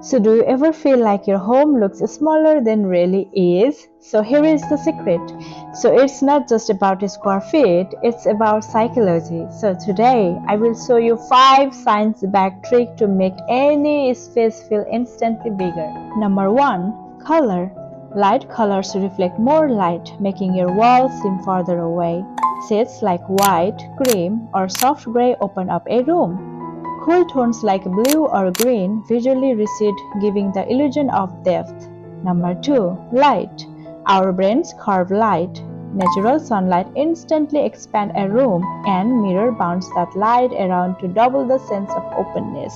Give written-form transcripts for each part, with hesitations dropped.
So do you ever feel like your home looks smaller than really is? So here is the secret. So it's not just about square feet, it's about psychology. So today I will show you 5 science-backed tricks to make any space feel instantly bigger. Number 1. Color. Light colors reflect more light, making your walls seem farther away. Shades like white, cream, or soft gray open up a room. Cool tones like blue or green visually recede, giving the illusion of depth. Number 2. Light. Our brains crave light. Natural sunlight instantly expands a room, and mirror bounce that light around to double the sense of openness.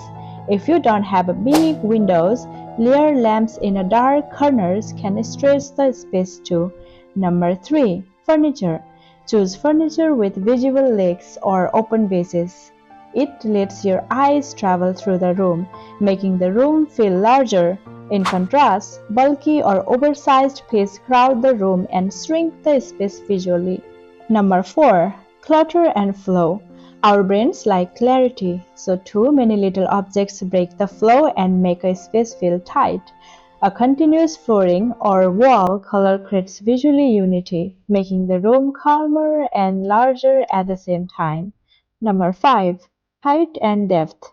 If you don't have big windows, layer lamps in a dark corners can stretch the space too. Number 3. Furniture. Choose furniture with visible legs or open bases. It lets your eyes travel through the room, making the room feel larger. In contrast, bulky or oversized pieces crowd the room and shrink the space visually. Number 4. Clutter and flow. Our brains like clarity, so too many little objects break the flow and make a space feel tight. A continuous flooring or wall color creates visually unity, making the room calmer and larger at the same time. Number 5. Height and depth.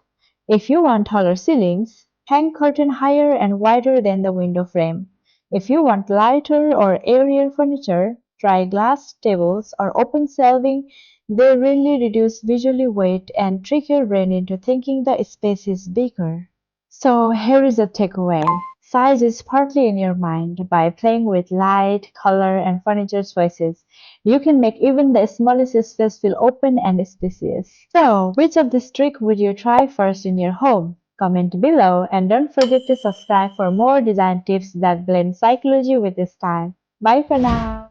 If you want taller ceilings, hang curtain higher and wider than the window frame. If you want lighter or airier furniture, try glass tables or open shelving. They really reduce visually weight and trick your brain into thinking the space is bigger. So here is a takeaway. Size is partly in your mind. By playing with light, color, and furniture choices, you can make even the smallest space feel open and spacious. So, which of these tricks would you try first in your home? Comment below and don't forget to subscribe for more design tips that blend psychology with style. Bye for now.